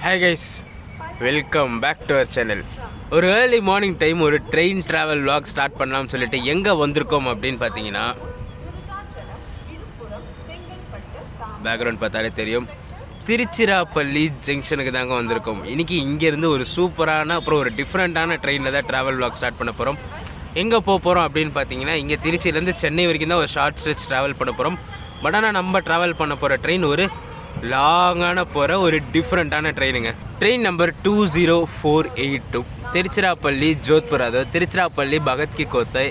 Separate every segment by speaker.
Speaker 1: Hi guys, welcome back to our channel. ஒரு early morning time ஒரு train travel vlog start பண்ணலாம்னு சொல்லிட்டு எங்கே வந்திருக்கோம் அப்படின்னு பார்த்தீங்கன்னா, பேக்ரவுண்ட் பார்த்தாலே தெரியும், திருச்சிராப்பள்ளி ஜங்ஷனுக்கு தாங்க வந்திருக்கோம். இன்றைக்கி இங்கேருந்து ஒரு சூப்பரான அப்புறம் ஒரு டிஃப்ரெண்ட்டான ட்ரெயினில் தான் ட்ராவல் vlog ஸ்டார்ட் பண்ண போகிறோம். எங்கே போக போகிறோம் அப்படின்னு பார்த்தீங்கன்னா, இங்கே திருச்சியிலேருந்து சென்னை வரைக்கும் தான் ஒரு ஷார்ட் ஸ்ட்ரெச் ட்ராவல் பண்ண போகிறோம். பட் ஆனால் நம்ம ட்ராவல் பண்ண போகிற ட்ரெயின் ஒரு லாங்கான போகிற ஒரு டிஃப்ரெண்ட்டான ட்ரெயினுங்க. ட்ரெயின் நம்பர் 20482 திருச்சிராப்பள்ளி ஜோத்பூர், அதாவது திருச்சிராப்பள்ளி பகத் கி கோத்தை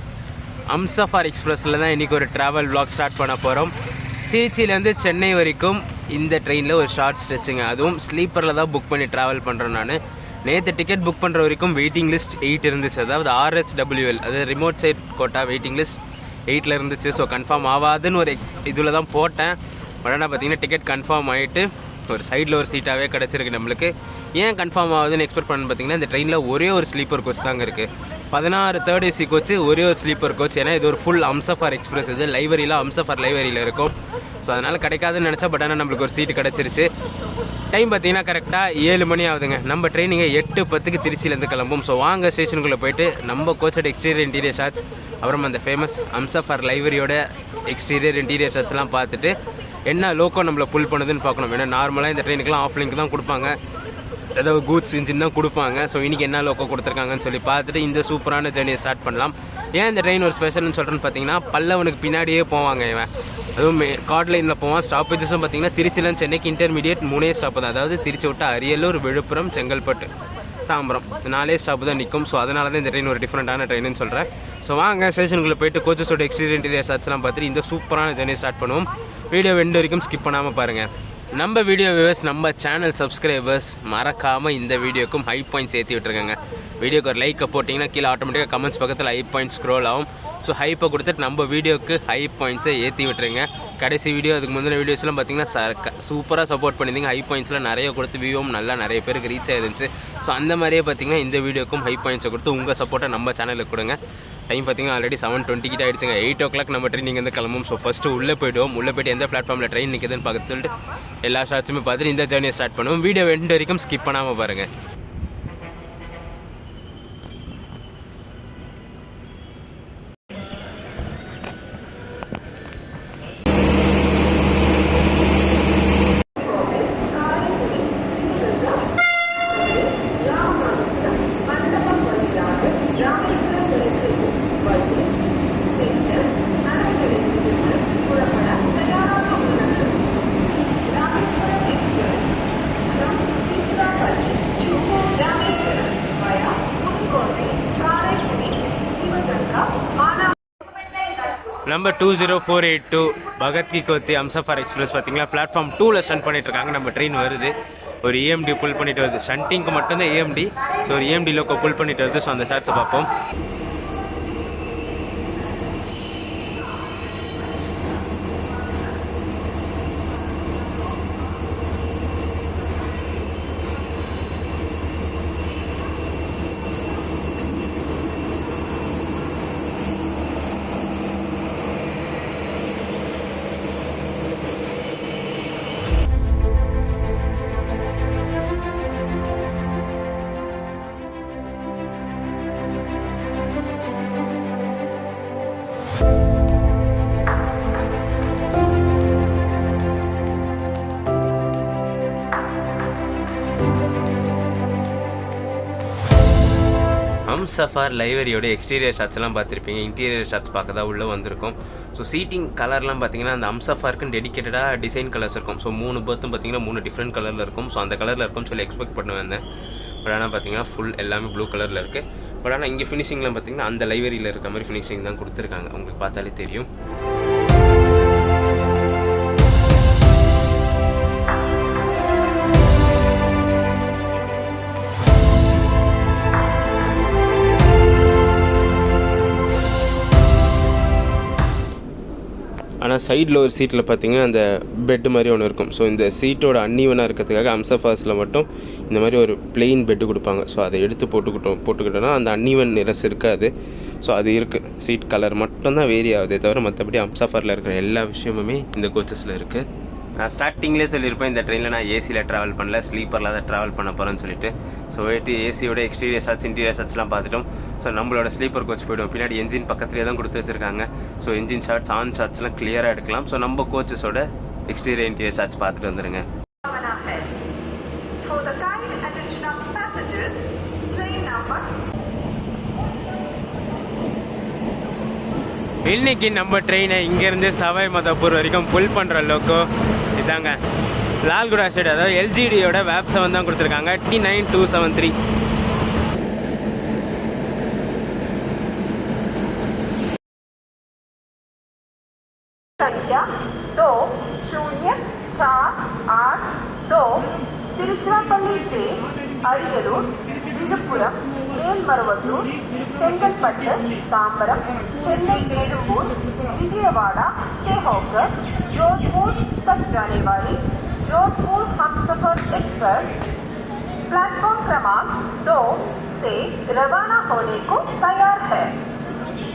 Speaker 1: அம்சஃபார் எக்ஸ்பிரஸில் தான் இன்றைக்கி ஒரு ட்ராவல் vlog ஸ்டார்ட் பண்ண போகிறோம். திருச்சியிலேருந்து சென்னை வரைக்கும் இந்த ட்ரெயினில் ஒரு ஷார்ட் ஸ்ட்ரெச்சுங்க. அதுவும் ஸ்லீப்பரில் தான் புக் பண்ணி ட்ராவல் பண்ணுறேன். நான் நேற்று டிக்கெட் புக் பண்ணுற வரைக்கும் வெயிட்டிங் லிஸ்ட் 8 இருந்துச்சு. அதாவது RSWL, அது remote side quota waiting list 8 இருந்துச்சு. ஸோ கன்ஃபார்ம் ஆகாதுன்னு ஒரு இதில் தான் போட்டேன். பட் ஆனால் பார்த்தீங்கன்னா டிக்கெட் கன்ஃபார்ம் ஆகிட்டு ஒரு சைடில் ஒரு சீட்டாகவே கிடச்சிருக்கு நம்மளுக்கு. ஏன் கன்ஃபார்ம் ஆகுதுன்னு எக்ஸ்பெக்ட் பண்ணு பார்த்தீங்கன்னா, இந்த ட்ரெயினில் ஒரே ஒரு ஸ்லீப்பர் கோச் தாங்க இருக்குது. 16 தேர்ட் ஏசி கோச்சு, ஒரே ஒரு ஸ்லீப்பர் கோச். ஏன்னா இது ஒரு ஃபுல் அம்சஃபார் எக்ஸ்பிரஸ், இது லைவரியில் அம்சஃபார் லைவரியில் இருக்கும். ஸோ அதனால் கிடைக்காதுன்னு நினச்சா, பட் ஆனால் நம்மளுக்கு ஒரு சீட்டு கிடச்சிருச்சு. டைம் பார்த்தீங்கன்னா கரெக்டாக 7 மணி ஆகுதுங்க. நம்ம ட்ரெயினிங்க 8:10 திருச்சியிலேருந்து கிளம்பும். ஸோ வாங்க ஸ்டேஷனுக்குள்ளே போயிட்டு நம்ம கோச்சோட எக்ஸ்டீரியர் இன்டீரியர் ஷாட்ஸ், அப்புறம் அந்த ஃபேமஸ் அம்சஃபார் லைவரியோட எக்ஸ்டீரியர் இன்டீரியர் ஷாட்ஸ்லாம் பார்த்துட்டு என்ன லோக்கோ நம்மளை புல் பண்ணுதுன்னு பார்க்கணும். ஏன்னா நார்மலாக இந்த ட்ரெயினுக்குலாம் ஆஃப் லிங்க் தான் கொடுப்பாங்க, ஏதாவது கூட்ஸ் இன்ஜின் தான் கொடுப்பாங்க. ஸோ இன்றைக்கி என்ன லோக்கோ கொடுத்துருக்காங்கன்னு சொல்லி பார்த்துட்டு இந்த சூப்பரான ஜேர்னியை ஸ்டார்ட் பண்ணலாம். ஏன் இந்த ட்ரெயின் ஒரு ஸ்பெஷல்னு சொல்கிறேன்னு பார்த்தீங்கன்னா, பல்லவனுக்கு பின்னாடியே போவாங்க இவன். அதுவும் கார்ட் லைனில் போவான். ஸ்டாப்பேஜஸும் பார்த்தீங்கன்னா திருச்சியிலேருந்து சென்னைக்கு இன்டர்மீடியட் 3 ஸ்டாப் தான். அதாவது திருச்சி விட்டு அரியலூர், விழுப்புரம், செங்கல்பட்டு, தாம்பரம், 4 ஸ்டாப் தான் நிற்கும். ஸோ அதனால தான் இந்த ட்ரெயின் ஒரு டிஃப்ரெண்ட்டான ட்ரெயின்னு சொல்கிறேன். ஸோ வாங்க ஸ்டேஷனுக்குள்ளே போயிட்டு கோச்சஸோட எக்ஸ்டீரியர் இன்டீரியர் ஷாட்ஸ்லாம் பார்த்துட்டு இந்த சூப்பரான ஜேர்னியை ஸ்டார்ட் பண்ணுவோம். வீடியோ எண்டு வரைக்கும் ஸ்கிப் பண்ணாமல் பாருங்கள். நம்ம வீடியோ வியூவர்ஸ், நம்ம சேனல் சப்ஸ்கிரைபர்ஸ் மறக்காமல் இந்த வீடியோக்கும் ஹை பாயிண்ட்ஸ் ஏற்றி விட்டுருக்காங்க. வீடியோக்கு ஒரு லைக்கை போட்டிங்கன்னா கீழே ஆட்டோமேட்டிக்காக கமெண்ட்ஸ் பக்கத்தில் ஹை பாயிண்ட்ஸ் ஸ்க்ரோல் ஆகும். ஸோ ஹைப்பை கொடுத்துட்டு நம்ம வீடியோக்கு ஹை பாயிண்ட்ஸை ஏற்றி விட்டுருங்க. கடைசி வீடியோ, அதுக்கு முந்தின வீடியோஸ்லாம் பார்த்தீங்கன்னா சூப்பராக சப்போர்ட் பண்ணியிருந்தீங்க. ஹை பாயிண்ட்ஸ்லாம் நிறைய கொடுத்து வியூவும் நல்லா நிறைய பேருக்கு ரீச் ஆகிருந்துச்சு. ஸோ அந்த மாதிரியே பார்த்தீங்கன்னா இந்த வீடியோக்கும் ஹை பாயிண்ட்ஸை கொடுத்து உங்கள் சப்போர்ட்டை நம்ம சேனலுக்கு கொடுங்க. டைம் பார்த்தீங்கன்னா ஆல்ரெடி 7:20 கிட்ட ஆகிடுச்சுங்க. 8 o'clock நம்ம ட்ரெயின் இங்கேருந்து கிளம்பும். ஸோ ஃபஸ்ட்டு உள்ளே போய்டுவோம். உள்ளே போய்ட்டு எந்த பிளாட்ஃபார்மில் ட்ரெயின் நிற்குதுன்னு பார்க்க சொல்லிட்டு எல்லா ஷார்ட்ஸுமே பார்த்துட்டு இந்த ஜேர்னியை ஸ்டார்ட் பண்ணுவோம். வீடியோ எண்டு வரைக்கும் ஸ்கிப் பண்ணாமல் பாருங்கள். நம்பர் 20482 பகத் கி கோத்தி அம்சஃபார் எக்ஸ்பிரஸ் பார்த்தீங்களா, பிளாட்ஃபார்ம் 2ல் ஸ்டண்ட் பண்ணிட்டுருக்காங்க. நம்ம ட்ரெயின் வருது, ஒரு EMD புல் பண்ணிட்டு வருது. ஷண்டிங்க்கு மட்டும்தான் EMD. ஸோ ஒரு EMD லோக்கோ புல் பண்ணிட்டு வருது. ஸோ அந்த ஷார்ட்ஸை பார்ப்போம். அம்சஃபார் லைவரியோட எக்ஸ்டீரியர் ஷாட்ஸ்லாம் பார்த்துருப்பீங்க. இன்டீரியர் ஷாட்ஸ் பார்க்க தான் உள்ளே வந்திருக்கும். ஸோ சீட்டிங் கலர்லாம் பார்த்தீங்கன்னா அந்த அம்சஃபாருக்குன்னு டெடிக்கேட்டடாக டிசைன் கலர்ஸ் இருக்கும். ஸோ 3 பர்த்தும் பார்த்தீங்கன்னா 3 டிஃப்ரெண்ட் கலரில் இருக்கும். ஸோ அந்த கலரில் இருக்கும்னு சொல்லி எக்ஸ்பெக்ட் பண்ண வந்தேன். பட் ஆனால் பார்த்தீங்கன்னா ஃபுல் எல்லாமே ப்ளூ கலரில் இருக்குது. பட் ஆனால் இங்கே ஃபினிஷிங்லாம் பார்த்தீங்கன்னா அந்த லைவரியில் இருக்க மாதிரி ஃபினிஷிங் தான் கொடுத்துருக்காங்க. உங்களுக்கு பார்த்தாலே தெரியும். ஆனால் சைடில் ஒரு சீட்டில் பார்த்தீங்கன்னா அந்த பெட்டு மாதிரி ஒன்று இருக்கும். ஸோ இந்த சீட்டோட அன்னீவனாக இருக்கிறதுக்காக அம்சஃபாஸில் மட்டும் இந்த மாதிரி ஒரு பிளெயின் பெட்டு கொடுப்பாங்க. ஸோ அதை எடுத்து போட்டுக்கிட்டோன்னா அந்த அன்னீவன் நிறஸ் இருக்காது. ஸோ அது இருக்குது. சீட் கலர் மட்டும்தான் வேரி ஆகுதே தவிர மற்றபடி அம்சஃபாரில் இருக்கிற எல்லா விஷயமுமே இந்த கோச்சஸில் இருக்குது. நான் ஸ்டார்டிங்லேயே சொல்லியிருப்பேன் இந்த ட்ரெயினில் நான் ஏசியில் ட்ராவல் பண்ணல, ஸ்லீப்பரில் தான் ட்ராவல் பண்ண போகிறேன்னு சொல்லிட்டு. ஸோ போயிட்டு ஏசியோட எக்ஸ்டீரியர் ஷாட்ஸ் இன்டீரியர் ஷாட்ஸ்லாம் பார்த்துட்டோம். ஸோ நம்மளோட ஸ்லீப்பர் கோச் போய்டும். பின்னாடி என்ஜின் பக்கத்துலேயே தான் கொடுத்து வச்சுருக்காங்க. ஸோ என்ஜின் ஷாட்ஸ் ஆன் ஷாட்ஸ்லாம் கிளியராக எடுக்கலாம். ஸோ நம்ம கோச்சஸோட எக்ஸ்டீரியர் இன்டீரியர் ஷாட்ஸ் பார்த்துட்டு வந்துடுங்க. இன்னைக்கு நம்ம ட்ரெயினை இங்கேருந்து சவாய் மாதோப்பூர் வரைக்கும் புல் பண்ணுற அளவுக்கு இதாங்க லால்குடா சைடு, அதாவது எல்ஜிடியோட வேப் 7 தான் கொடுத்துருக்காங்க, T9273.
Speaker 2: संख्या 2048 திருச்சிராப்பள்ளி से அரியலூர், விழுப்புரம், மேல்மருவத்தூர், செங்கல்பட்டு, தாம்பரம், चेन्नई, एडुम्बूर, विजयवाड़ा से होकर जोधपुर तक जाने वाली जोधपुर हमसफर एक्सप्रेस प्लेटफॉर्म क्रमांक 2 से रवाना होने को तैयार है.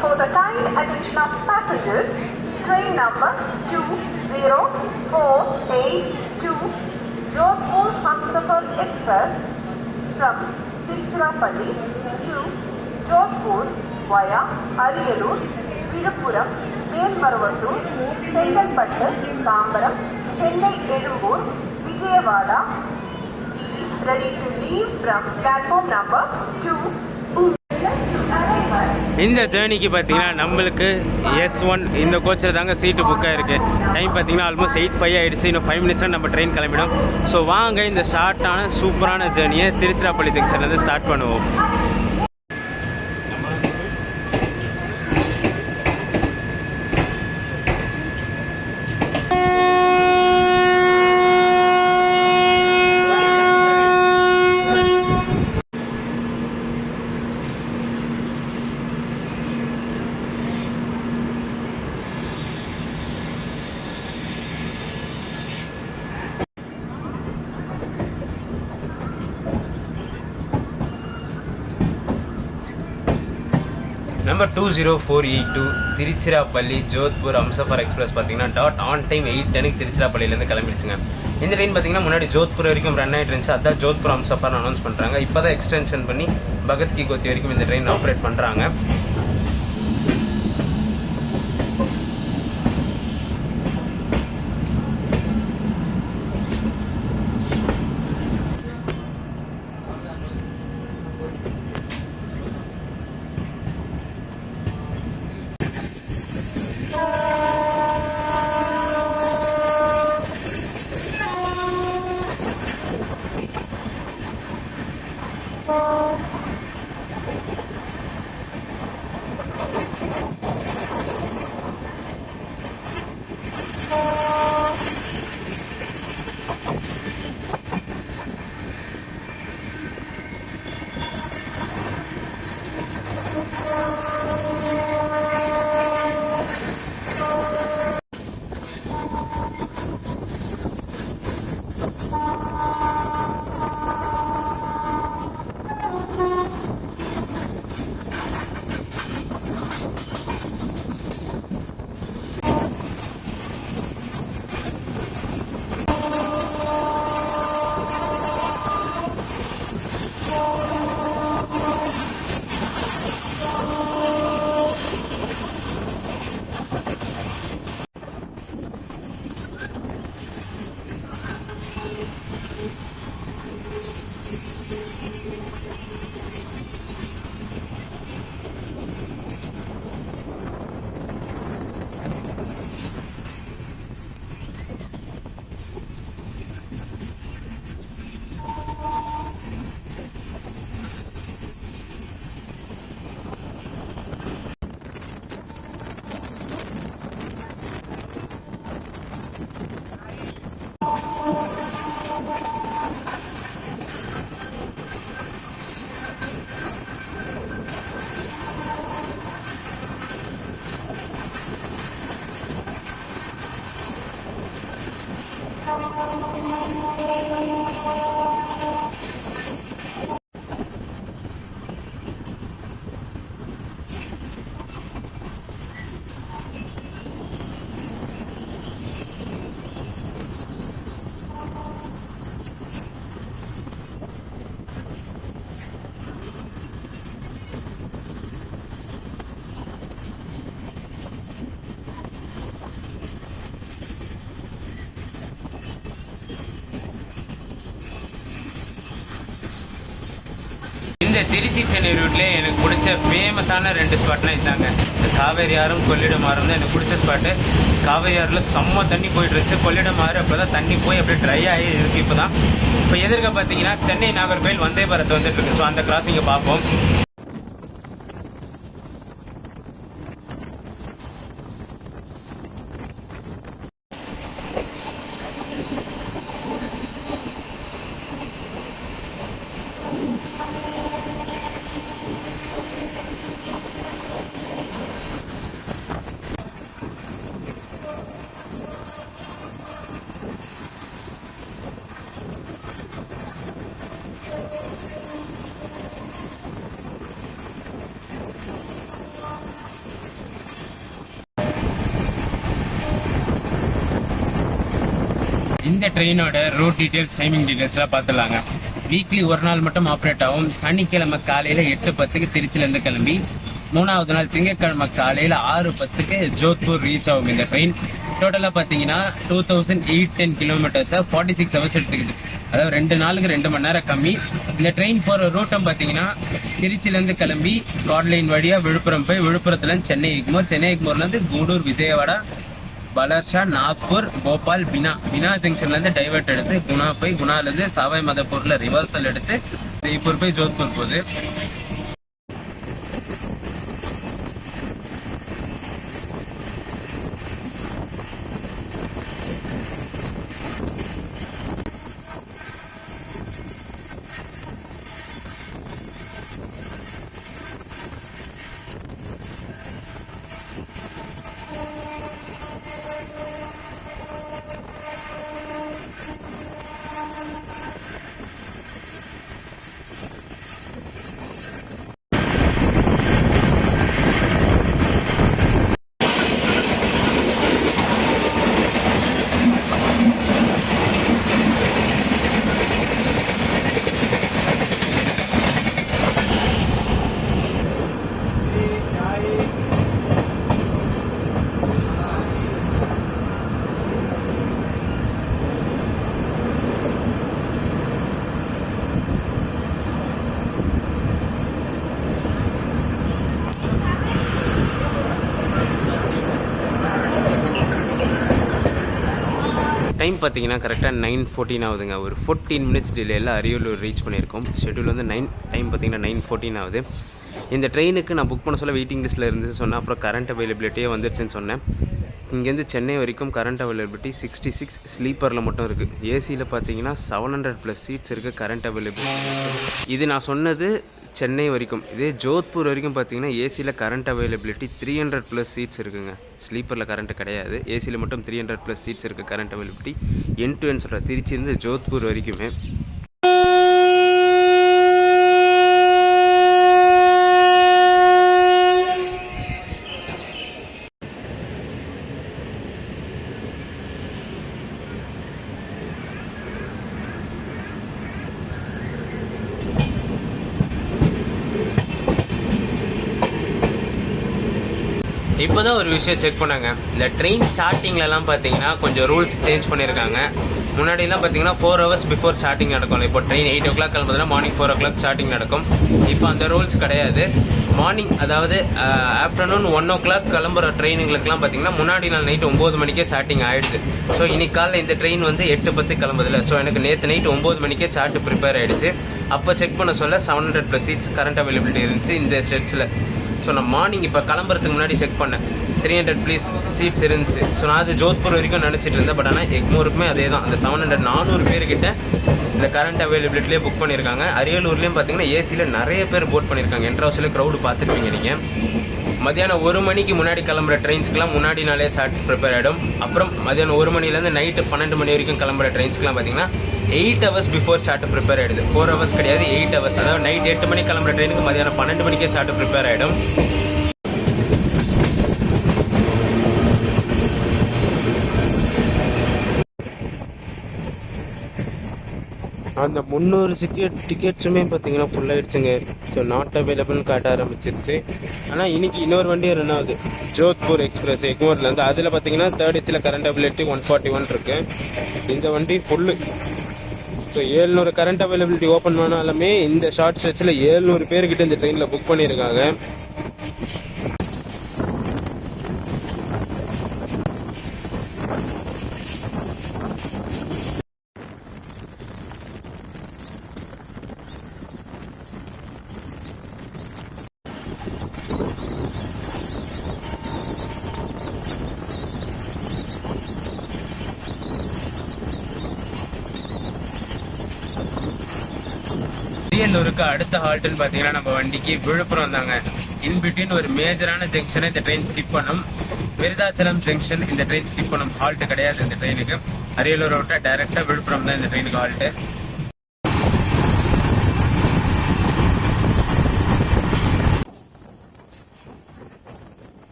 Speaker 2: For the kind attention of passengers, train number 20482 Jodhpur Humsafar Express from Tiruchirappalli to Jodhpur via Ariyalur, Viluppuram, Melmarvattur, Sengalpattu, Tambaram, Chennai, Edumboor, Vijayawada is ready to leave from platform number 2.
Speaker 1: இந்த ஜேர்னிக்கு பார்த்தீங்கன்னா நம்மளுக்கு S1 இந்த கோச்சில் தாங்க சீட்டு புக்காக இருக்குது. Time பார்த்தீங்கன்னா almost 8:05 ஆகிடுச்சு. இன்னும் 5 மினிட்ஸில் நம்ம ட்ரெயின் கிளம்பிடும். ஸோ வாங்க இந்த ஷார்ட்டான சூப்பரான ஜேர்னியை திருச்சிராப்பள்ளி ஜங்ஷன்லேருந்து ஸ்டார்ட் பண்ணுவோம். நம்பர் 20482 திருச்சிராப்பள்ளி ஜோத்பூர் ஹம்சஃபர் எக்ஸ்பிரஸ் பார்த்தீங்கன்னா டாட் ஆன் டைம் 8:10 திருச்சிராப்பள்ளியிலேருந்து கிளம்பிடுச்சுங்க. இந்த ட்ரெயின் பார்த்தீங்கன்னா முன்னாடி ஜோத்பூர் வரைக்கும் ரன் ஆகிட்டு இருந்துச்சு. அதான் ஜோத்பூர் ஹம்சஃபர் அனௌன்ஸ் பண்ணுறாங்க. இப்போ தான் எக்ஸ்டென்ஷன் பண்ணி பகத் கி கோத்தி வரைக்கும் இந்த ட்ரெயின் ஆப்ரேட் பண்ணுறாங்க. இந்த திருச்சி சென்னை ரூட்லேயே எனக்கு பிடிச்ச ஃபேமஸான 2 ஸ்பாட்னா இதாங்க. இந்த காவேரி ஆறும் கொள்ளிடம் ஆறும் தான் எனக்கு பிடிச்ச ஸ்பாட்டு. காவேரி ஆறில் செம்ம தண்ணி போயிட்டு இருந்துச்சு. கொள்ளிடம் ஆறு அப்போ தான் தண்ணி போய் அப்படியே ட்ரை ஆகி இருக்குது இப்போ தான். இப்போ எதிர்க்க பார்த்தீங்கன்னா சென்னை நாகர்கோவில் வந்தே பாரத் வந்துட்டு இருக்கு. ஸோ அந்த கிராசிங்கை பார்ப்போம். இந்த ட்ரெயினோட ரூட் டீடைல்ஸ், டைமிங் டீடைல்ஸ்லாம் பார்த்துலாங்க. வீக்லி ஒரு நாள் மட்டும் ஆப்ரேட் ஆகும். சனிக்கிழமை காலையில் 8:10 திருச்சியிலேருந்து கிளம்பி 3வது நாள் திங்கட்கிழமை காலையில் 6:10 ஜோத்பூர் ரீச் ஆகும். இந்த ட்ரெயின் டோட்டலாக பார்த்தீங்கன்னா 2810 கிலோமீட்டர்ஸை 46 ஹவர்ஸ் எடுத்துக்குது. அதாவது 2 நாளுக்கு 2 மணி நேரம் கம்மி. இந்த ட்ரெயின் போகிற ரூட்டும் பார்த்தீங்கன்னா திருச்சியிலேருந்து கிளம்பி காட்லைன் வழியாக விழுப்புரம் போய் விழுப்புரத்துலேருந்து சென்னை எக்மோர், சென்னை எக்மோர்லேருந்து கூடூர், விஜயவாடா, பலர்ஷா, நாக்பூர், போபால், பினா ஜங்ஷன்லேருந்து டைவர்ட் எடுத்து குணா போய் குணாலேருந்து சாவாய் மதப்பூரில் ரிவர்சல் எடுத்து ஜெய்ப்பூர் போய் ஜோத்பூர் போகுது. டைம் பார்த்தீங்கன்னா கரெக்டாக 9:14 ஆகுதுங்க. ஒரு 14 மினிட்ஸ் டிலேயில் அரியலூர் ரீச் பண்ணியிருக்கோம். ஷெட்யூல் வந்து டைம் பார்த்தீங்கன்னா 9:14 ஆகுது. இந்த ட்ரெயினுக்கு நான் புக் பண்ண சொல்ல வெயிட்டிங் லிஸ்ட்டில் இருந்துச்சு சொன்னேன். அப்புறம் கரண்ட் அவைலபிலிட்டியே வந்துருச்சுன்னு சொன்னேன். இங்கேருந்து சென்னை வரைக்கும் கரண்ட் அவைலபிலிட்டி 66 ஸ்லீப்பரில் மட்டும் இருக்குது. ஏசியில் பார்த்தீங்கன்னா 700+ சீட்ஸ் இருக்குது கரண்ட் அவைலபிலிட்டி. இது நான் சொன்னது சென்னை வரைக்கும். இதே ஜோத்பூர் வரைக்கும் பார்த்தீங்கன்னா ஏசியில் கரண்ட் அவைலபிலிட்டி 300+ சீட்ஸ் இருக்குங்க. ஸ்லீப்பரில் கரண்ட் கிடையாது. ஏசியில் மட்டும் 300+ சீட்ஸ் இருக்குது கரண்ட் அவைலபிலிட்டி. என் டு என் சொல்கிறேன், திருச்சியிருந்து ஜோத்பூர் வரைக்குமே. இப்போ தான் ஒரு விஷயம் செக் பண்ணாங்க. இந்த ட்ரெயின் சார்ட்டிங்லலாம் பார்த்தீங்கன்னா கொஞ்சம் ரூல்ஸ் சேஞ்ச் பண்ணியிருக்காங்க. முன்னாடிலாம் பார்த்தீங்கன்னா 4 hours பிஃபோர் சார்ட்டிங் நடக்கும். இப்போ train 8 o'clock கிளம்புதுன்னா morning 4 o'clock sorting நடக்கும். இப்போ அந்த ரூல்ஸ் கிடையாது. மார்னிங் அதாவது ஆஃப்டர்நூன் 1 o'clock கிளம்புற ட்ரெயினுங்களுக்குலாம் பார்த்தீங்கன்னா முன்னாடி நாள் நைட்டு 9 மணிக்கே சார்ட்டிங் ஆகிடுது. ஸோ இன்னைக்கு காலையில் இந்த ட்ரெயின் வந்து 8:10 கிளம்புதில்ல. ஸோ எனக்கு நேற்று நைட்டு 9 மணிக்கே சார்ட்டு ப்ரிப்பேர் ஆகிடுச்சு. அப்போ செக் பண்ண சொல்ல 700+ சீட்ஸ் கரண்ட் அவைலபிலிட்டி இருந்துச்சு இந்த செட்ஸில். ஸோ நான் மார்னிங் இப்போ கிளம்புறதுக்கு முன்னாடி செக் பண்ணேன், 300+ சீட்ஸ் இருந்துச்சு. ஸோ நான் அது ஜோத்பூர் வரைக்கும் நினச்சிட்டு இருந்தேன். பட் ஆனால் எக்மோருக்குமே அதே தான். அந்த 400 பேர்கிட்ட இந்த கரண்ட் அவைலபிலிட்டிலே புக் பண்ணியிருக்காங்க. அரியலூர்லேயும் பார்த்தீங்கன்னா ஏசியில் நிறைய பேர் போட் பண்ணியிருக்காங்க. என்ட்ரன்ஸில் க்ரௌடு பார்த்துருப்பீங்க நீங்கள். மதியானம் 1 மணிக்கு முன்னாடி கிளம்புற ட்ரெயின்ஸ்க்கெலாம் முன்னாடி நாளே சார்ட் ப்ரிப்பேர் ஆகிடும். அப்புறம் மதியானம் 1 மணிலேருந்து நைட்டு 12 மணி வரைக்கும் கிளம்புற ட்ரெயின்ஸ்க்கெலாம் பார்த்தீங்கன்னா 8 hours பிஃபோர் சார்ட் ப்ரிப்பேர் ஆகிடுது. 4 hours கிடையாது, 8 hours. அதாவது நைட் 8 மணிக்கு கிளம்புற ட்ரெயினுக்கு மதியானம் 12 மணிக்கே சார்ட் ப்ரிப்பேர் ஆகிடும். அந்த 300 டிக்கெட்ஸுமே பார்த்தீங்கன்னா ஃபுல் ஆகிடுச்சுங்க. ஸோ நாட் அவைலபிள்னு காட்ட ஆரம்பிச்சிருச்சு. ஆனால் இன்னைக்கு இன்னொரு வண்டி ரன் ஆகுது, ஜோத்பூர் எக்ஸ்பிரஸ் எக்மோர்லேருந்து. அதில் பார்த்தீங்கன்னா 3rd ஏசியில் கரண்ட் அவைலபிலிட்டி 141 இருக்குது. இந்த வண்டி full so 700 current availability open பண்ணாலுமே இந்த ஷார்ட் ஸ்ட்ரெச்சில் 700 பேர்கிட்ட இந்த ட்ரெயினில் புக் பண்ணியிருக்காங்க. அரியலூருக்கு அடுத்த ஹால்ட்னு பார்த்தீங்கன்னா நம்ம வண்டிக்கு விழுப்புரம் தாங்க. இன்பிட்வீன் ஒரு மேஜரான ஜங்ஷனை இந்த ட்ரெயின் ஸ்கிப் பண்ணும். விருதாச்சலம் ஜங்ஷன் இந்த ட்ரெயின் ஸ்கிப் பண்ணும். ஹால்ட் கிடையாது இந்த ட்ரெயினுக்கு. அரியலூரை விட்டா டைரக்டா விழுப்புரம் தான் இந்த ட்ரெயினுக்கு ஹால்ட்டு.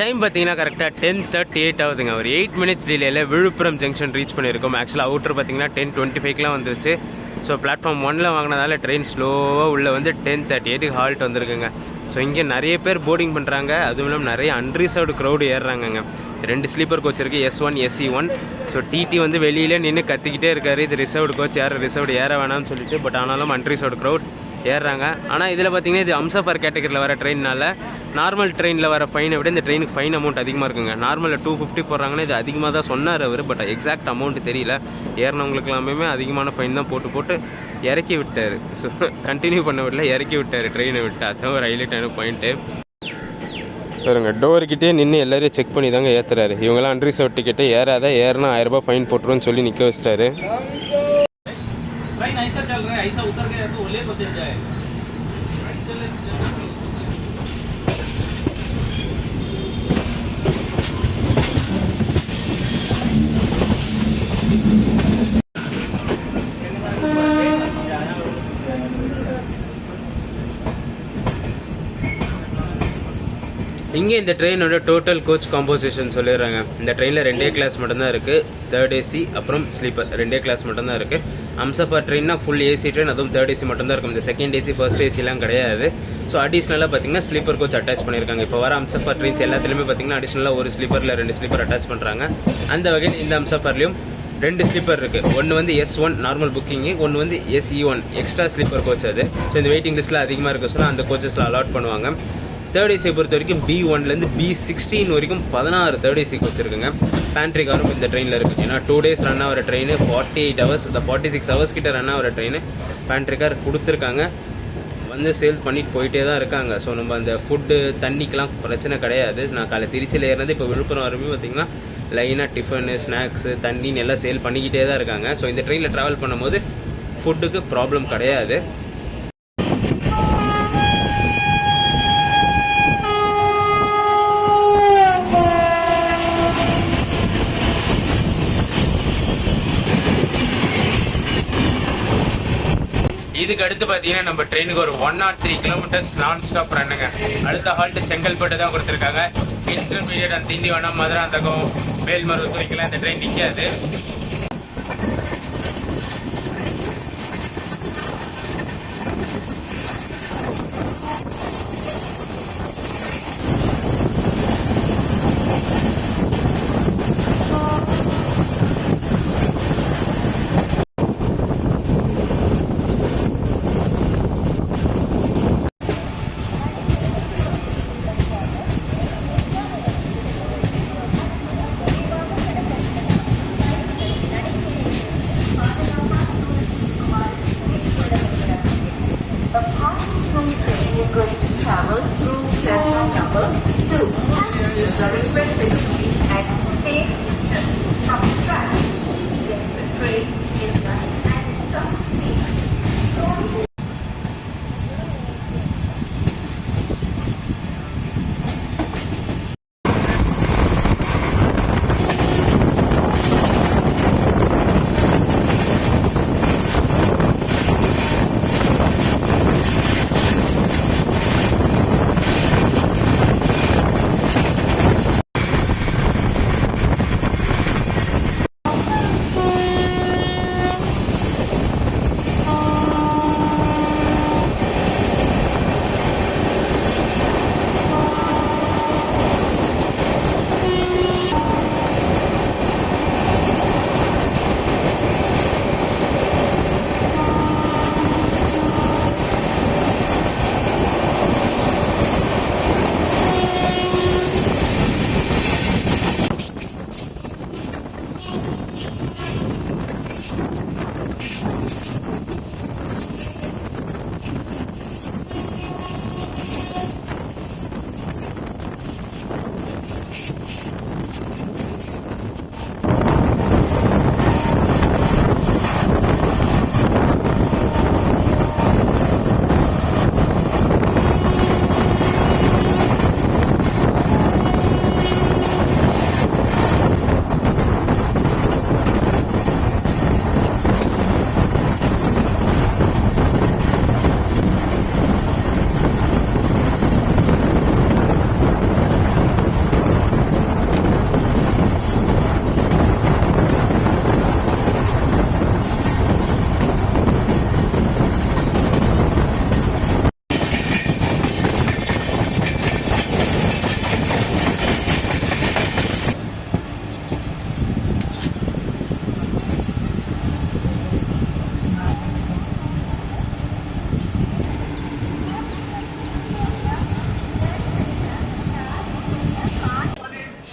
Speaker 1: டைம் பார்த்தீங்கன்னா கரெக்டாக 10:38 ஆகுதுங்க. ஒரு 8 மினிட்ஸ் டிலேயில் விழுப்புரம் ஜங்ஷன் ரீச் பண்ணியிருக்கோம். ஆக்சுவலாக அவுட்டர் பார்த்தீங்கன்னா 10:25லாம் வந்துருச்சு. ஸோ பிளாட்ஃபார்ம் 1ல் வாங்கினதால ட்ரெயின் ஸ்லோவாக உள்ளே வந்து 10:38 ஹால்ட் வந்திருக்குங்க. ஸோ இங்கே நிறைய பேர் போர்டிங் பண்ணுறாங்க. அதுவும் இல்லாமல் நிறைய அன்ரிசர்வ்டு க்ரௌடு ஏறுறாங்கங்க. 2 ஸ்லீப்பர் கோச் இருக்குது, S1 SE1. ஸோ டிடி வந்து வெளியில் நின்று கத்திக்கிட்டே இருக்காரு, இது ரிசர்வ்டு கோச், யாரும் ரிசர்வ்டு ஏற வேணாம்னு சொல்லிட்டு. பட் ஆனாலும் அன்ரிசர்வ்டு க்ரௌட் ஏறுறாங்க. ஆனால் இதில் பார்த்தீங்கன்னா இது அம்சஃபார் கேட்டகரியில் வர ட்ரெயினால் நார்மல் ட்ரெயினில் வர ஃபைனை விட இந்த ட்ரெயினுக்கு ஃபைன் அமௌண்ட் அதிகமாக இருக்குங்க. நார்மலில் 250 போடுறாங்கன்னா இது அதிகமாக தான் சொன்னார் அவர். பட் எக்ஸாக்ட் அமௌண்ட் தெரியல. ஏறினவங்களுக்கு எல்லாமே அதிகமான ஃபைன் தான் போட்டு இறக்கி விட்டார். ஸோ கண்டினியூ பண்ண விடல, இறக்கி விட்டார் ட்ரெயினை விட்டு. அதுதான் ஒரு ஹைலைட்டான பாயிண்ட்டு. பாருங்க, டோர்கிட்டே நின்று எல்லாரையும் செக் பண்ணி தாங்க ஏற்றுறாரு. இவங்களாம் அன்ரிசர்வ் டிக்கெட்டு ஏறாத, ஏறினா 1000 ரூபாய் ஃபைன் போட்டுருன்னு சொல்லி நிற்க வச்சிட்டாரு. ऐसा चल रहा है, ऐसा उतर गया तो ओले को चल जाए. இங்கே இந்த ட்ரெயினோட டோட்டல் கோச் காம்போசிஷன் சொல்லிடுறாங்க. இந்த ட்ரெயினில் 2 கிளாஸ் மட்டும்தான் இருக்குது, 3rd AC அப்புறம் ஸ்லீப்பர் 2 கிளாஸ் மட்டும்தான் இருக்குது. அம்சஃபார் ட்ரெயின்னா ஃபுல் ஏசி ட்ரெயின், அதுவும் 3rd AC மட்டும்தான் இருக்கும். இந்த 2nd AC 1st ACலாம் கிடையாது. ஸோ அடிஷ்னலாக பார்த்தீங்கன்னா ஸ்லீப்பர் கோச் அட்டாச் பண்ணியிருக்காங்க. இப்போ வர அம்சஃபார் ட்ரெயின்ஸ் எல்லாத்துலேயுமே பார்த்தீங்கன்னா அடிஷ்னலாக ஒரு ஸ்லீப்பரில் 2 ஸ்லீப்பர் அட்டாச் பண்ணுறாங்க. அந்த வகையில் இந்த அம்சஃபார்லேயும் 2 ஸ்லீப்பர் இருக்குது. ஒன்று வந்து S1 நார்மல் புக்கிங்கு, ஒன்று வந்து SE1 எக்ஸ்ட்ரா ஸ்லீப்பர் கோச். அது ஸோ இந்த வெயிட்டிங் லிஸ்ட்டில் அதிகமாக இருக்க சொன்னால் அந்த கோச்சஸில் அலாட் பண்ணுவாங்க. 3rd AC பொறுத்த வரைக்கும் B1லேருந்து B16 வரைக்கும் 16 3rd AC கோச் இருக்குங்க. பேண்ட்ரி காரும் இந்த ட்ரெயினில் இருக்குது. ஏன்னா 2 days ரன் ஆகிற ட்ரெயின், 48 hours, இந்த 46 hours கிட்ட ரன் ஆகிற ட்ரெயின் பேண்ட்ரி கார் கொடுத்துருக்காங்க. வந்து சேல் பண்ணிட்டு போயிட்டே தான் இருக்காங்க. ஸோ நம்ம அந்த ஃபுட்டு தண்ணிக்கெலாம் பிரச்சனை கிடையாது. நான் காலை திருச்சியில் ஏறினது இப்போ விழுப்புரம் வரமே பார்த்திங்கன்னா லைனாக டிஃபனு, ஸ்நாக்ஸு, தண்ணின்னு எல்லாம் சேல் பண்ணிக்கிட்டே தான் இருக்காங்க. ஸோ இந்த ட்ரெயினில் ட்ராவல் பண்ணும்போது ஃபுட்டுக்கு ப்ராப்ளம் கிடையாது. இது இதுக்கு அடுத்து பார்த்தீங்கன்னா நம்ம ட்ரெயினுக்கு ஒரு 103 கிலோமீட்டர்ஸ் நான் ஸ்டாப் ரன்னுங்க. அடுத்த ஹால்ட்டு செங்கல்பட்டு தான் கொடுத்துருக்காங்க. இன்டர்மீடியட் அந்த திண்டிவனம், மதுராந்தகம், மேல்மருவத்தூருக்கெல்லாம் இந்த ட்ரெயின் நிற்காது.
Speaker 2: Travel through platform number 2. The request frequency at same from track. Yes, the train is running at some speed.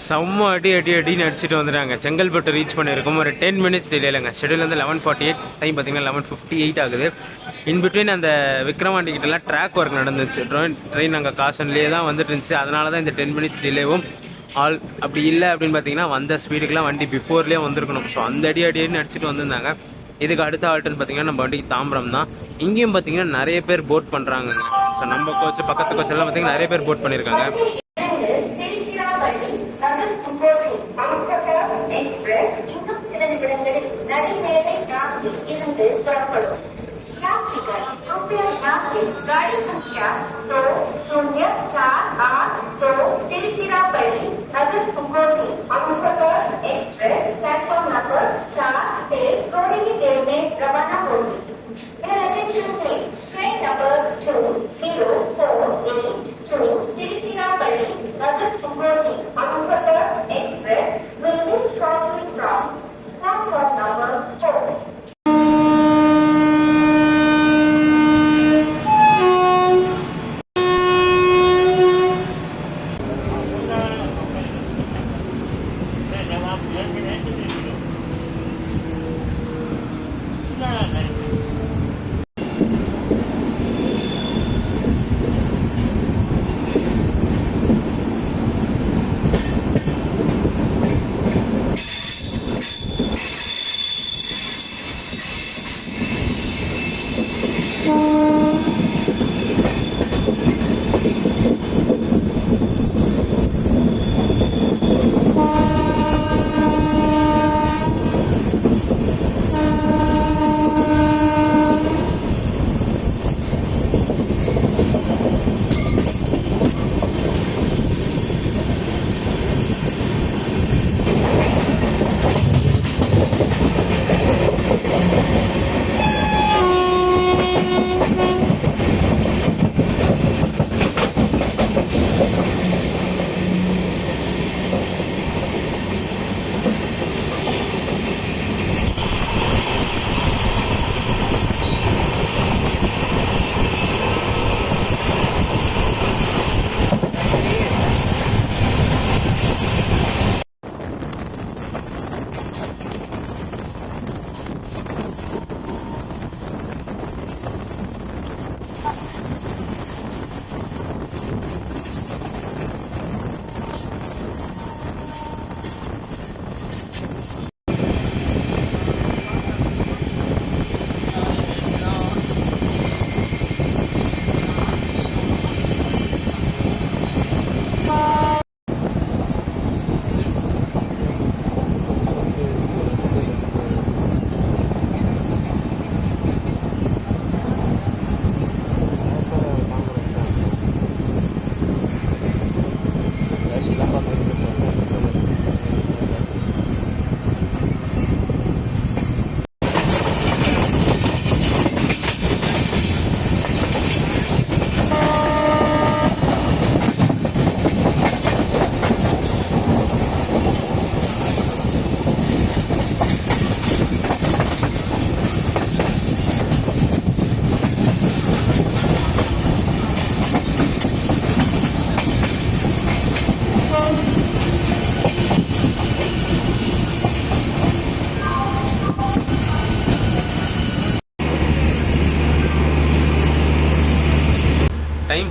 Speaker 1: செம்ம அடின்னு அடிச்சுட்டு வந்துட்டாங்க. செங்கல்பட்டு ரீச் பண்ணியிருக்கோம். ஒரு 10 மினிட்ஸ் டிலேலங்க. ஷெடியூல் வந்து 11:48, டைம் பார்த்தீங்கன்னா 11:58 ஆகுது. இன்பிட்வீன் அந்த விக்ரவாண்டி கிட்டலாம் ட்ராக் ஒர்க் நடந்துச்சு. ட்ரெயின் அங்கே காசன்லேயே தான் வந்துட்டு இருந்துச்சு. அதனால தான் இந்த 10 மினிட்ஸ் டிலேவும். அப்படி இல்லை அப்படின்னு பார்த்தீங்கன்னா வந்த ஸ்பீடுக்கெலாம் வண்டி பிஃபோர்லேயே வந்திருக்கணும். ஸோ அந்த அடின்னு அடிச்சுட்டு வந்திருந்தாங்க. இதுக்கு அடுத்த ஆல்ட்டுன்னு பார்த்தீங்கன்னா நம்ம வண்டிக்கு தாம்பரம் தான். இங்கேயும் பார்த்தீங்கன்னா நிறைய பேர் போட் பண்ணுறாங்கங்க. ஸோ நம்ம கோச்சு பக்கத்து கோச்செல்லாம் பார்த்தீங்கன்னா நிறைய பேர் போட் பண்ணியிருக்காங்க.
Speaker 2: गाड़ी संख्या 20482 तिरुचिरापल्ली नगर कुंभोली अमृतसर एक्सप्रेस प्लेटफॉर्म नंबर 4 से थोड़ी ही देर में रवाना होगी. Attention please, train number 20482 Tiruchirappalli Nagar कुंभोली Amritsar express will move shortly from platform number 4.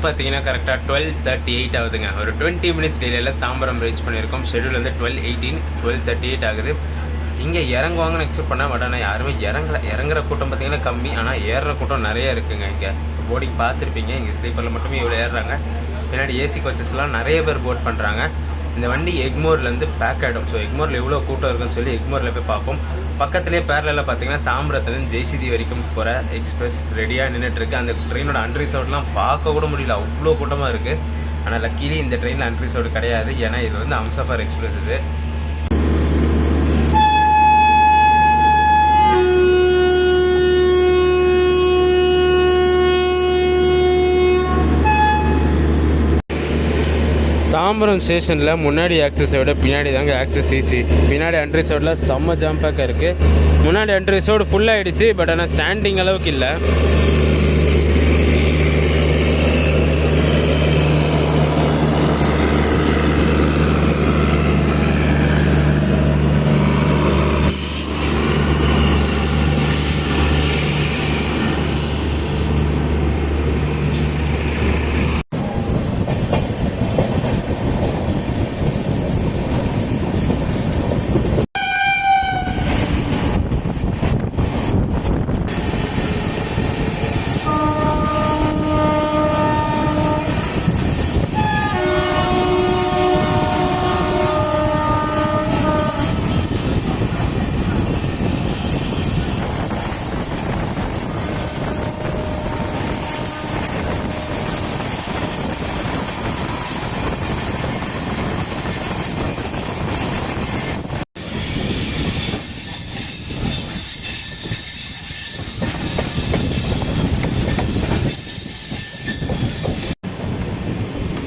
Speaker 1: பார்த்தீங்கன்னா கரெக்டாக 12:38 ஆகுதுங்க. ஒரு 20 மினிட்ஸ் டிலேயில் தாம்பரம் ரீச் பண்ணியிருக்கோம். ஷெடியூல் வந்து 12:18, 12:38 ஆகுது. இங்கே இறங்குவாங்கன்னு எக்ஸ்பெக்ட் பண்ணால், பட் ஆனால் யாருமே இறங்குற கூட்டம் பார்த்தீங்கன்னா கம்மி. ஆனால் ஏறுற கூட்டம் நிறைய இருக்குங்க. இங்கே போர்டிங் பார்த்துருப்பீங்க, இங்கே ஸ்லீப்பரில் மட்டுமே இவ்வளோ ஏறுறாங்க. பின்னாடி ஏசி கோச்சஸ்லாம் நிறைய பேர் போர்ட் பண்ணுறாங்க. இந்த வண்டி எக்மோர்லேருந்து பேக் ஆகிடும். ஸோ எக்மோரில் எவ்வளோ கூட்டம் இருக்குன்னு சொல்லி எக்மோரில் போய் பார்ப்போம். பக்கத்துலேயே பேரலில் பார்த்தீங்கன்னா தாம்பரத்துலேருந்து ஜெய்சிதி வரைக்கும் போகிற எக்ஸ்பிரஸ் ரெடியாக நின்றுட்டுருக்கு. அந்த ட்ரெயினோட அன்ரிசர்வ்ட்லாம் பார்க்க கூட முடியல, அவ்வளோ கூட்டமாக இருக்குது. ஆனால் லக்கீலி இந்த ட்ரெயினில் அன்ரிசர்வ்டு கிடையாது, ஏன்னா இது வந்து அம்சஃபர் எக்ஸ்பிரஸ். இது தாம்பரம் ஸ்டேஷனில் முன்னாடி ஆக்சஸை விட பின்னாடி தாங்க ஆக்சஸ் ஈஸி. பின்னாடி அன்ரிசர்வ்டில் செம்ம ஜாம் பேக்காக இருக்குது. முன்னாடி அன்ரிசர்வ்டு ஃபுல்லாகிடுச்சு, பட் ஆனால் ஸ்டாண்டிங் அளவுக்கு இல்லை.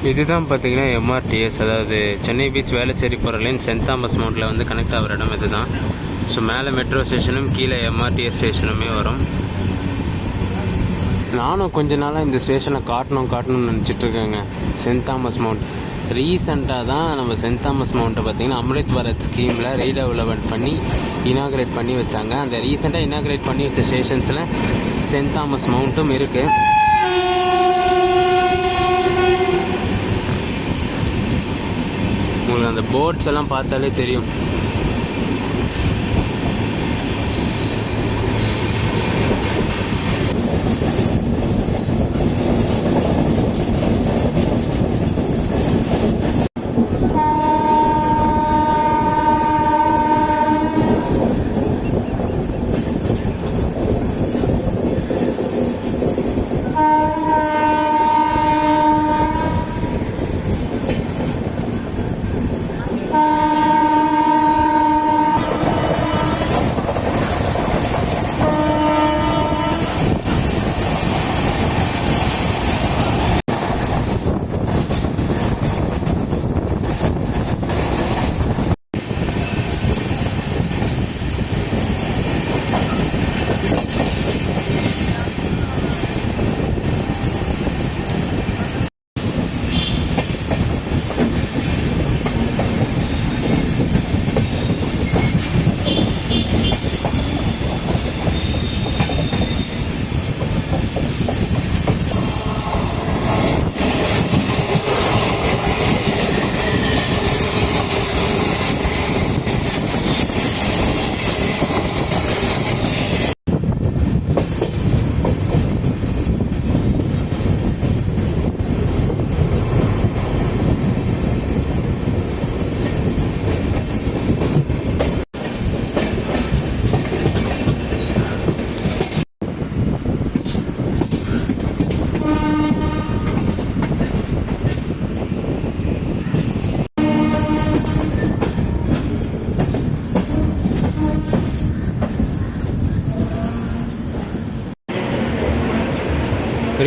Speaker 1: இதுதான் பார்த்தீங்கன்னா எம்ஆர்டிஎஸ், அதாவது சென்னை பீச் வேளச்சேரி போகிற லைன் சென்ட் தாமஸ் மவுண்டில் வந்து கனெக்ட் ஆகிற இடம் இது தான். ஸோ மேலே மெட்ரோ ஸ்டேஷனும் கீழே எம்ஆர்டிஎஸ் ஸ்டேஷனுமே வரும். நானும் கொஞ்ச நாளாக இந்த ஸ்டேஷனை காட்டணும்னு நினச்சிட்ருக்கேங்க. சென்ட் தாமஸ் மவுண்ட் ரீசெண்டாக தான் நம்ம சென்ட் தாமஸ் மவுண்ட்டை பார்த்திங்கன்னா அம்ரித் பாரத் ஸ்கீமில் ரீடெவலப்மெண்ட் பண்ணி இனாக்ரேட் பண்ணி வச்சாங்க. அந்த ரீசெண்டாக இனாக்ரேட் பண்ணி வச்ச ஸ்டேஷன்ஸில் சென்ட் தாமஸ் மவுண்ட்டும் இருக்குது. உங்களுக்கு அந்த போட்ஸ் எல்லாம் பார்த்தாலே தெரியும்.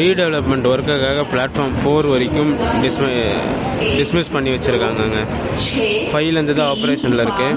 Speaker 1: ரீடெவலப்மெண்ட் ஒர்க்குக்காக பிளாட்ஃபார்ம் 4 வரைக்கும் டிஸ்மிஸ் பண்ணி வச்சுருக்காங்கங்க. 5லேருந்து தான் ஆப்ரேஷனில் இருக்குது.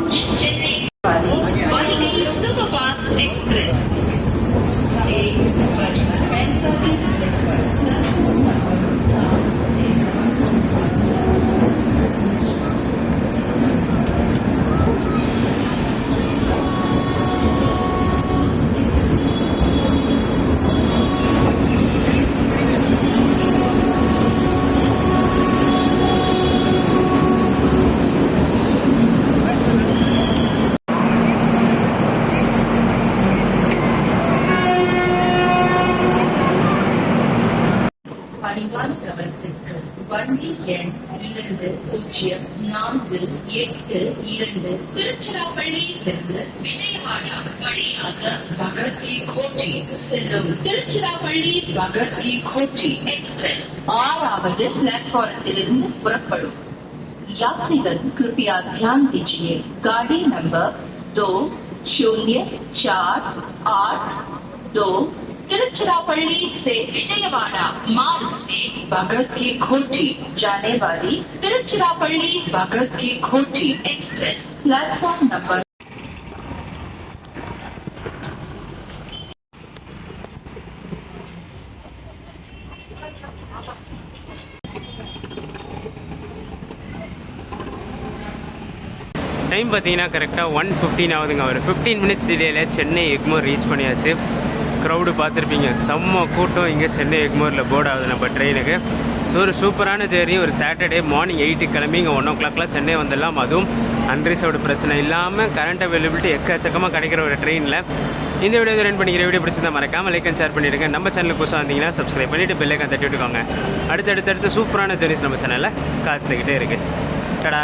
Speaker 3: வண்டி எண் 2048 திருச்சிராப்பள்ளியிலிருந்து விஜயவாடா வழியாக பகத் கி கோட்டி செல்லும் திருச்சிராப்பள்ளி பகத் கி கோட்டி எக்ஸ்பிரஸ் 6வது प्लेटफॉर्मத்திலிருந்து புறப்படும். यात्रीगण कृपया ध्यान दीजिए, गाड़ी नंबर 2048 तिरुचिरापल्ली से विजयवाड़ा मार्ग से भगत की खोटी जाने वाली तिरुचिरापल्ली भगत की खोटी एक्सप्रेस प्लेटफॉर्म नंबर
Speaker 1: டைம் பார்த்தீங்கன்னா கரெக்டாக 1:15 ஆகுதுங்க. ஒரு 15 மினிட்ஸ் டிலேயில் சென்னை எக்மோர் ரீச் பண்ணியாச்சு. க்ரௌடு பார்த்துருப்பீங்க, செம்ம கூட்டம் இங்கே சென்னை எக்மோரில் போர்ட் ஆகுது நம்ம ட்ரெயினுக்கு. ஸோ ஒரு சூப்பரான ஜேர்னி. ஒரு சாட்டர்டே மார்னிங் 8 கிளம்பி இங்கே 1 o'clock சென்னை வந்துடலாம். அதுவும் அன்ரிசர்வ்டு பிரச்சனை இல்லாமல் கரண்ட் அவைலபிலிட்டி எக்கச்சக்கமாக கிடைக்கிற ஒரு ட்ரெயினில் இந்த வீடியோ ரன் பண்ணிக்கிற வீடியோ பிடிச்சிருந்தா மறக்காமல் லைக் அண்ட் ஷேர் பண்ணிவிடுங்க. நம்ம சேனலுக்கு புதுசாக வந்தீங்கன்னா சப்ஸ்கிரைப் பண்ணிவிட்டு பெல் ஐக்கான் தட்டி விட்டுக்கோங்க. அடுத்தடுத்து சூப்பரான ஜேர்னிஸ் நம்ம சேனலில் காத்துக்கிட்டே இருக்குது. டடா.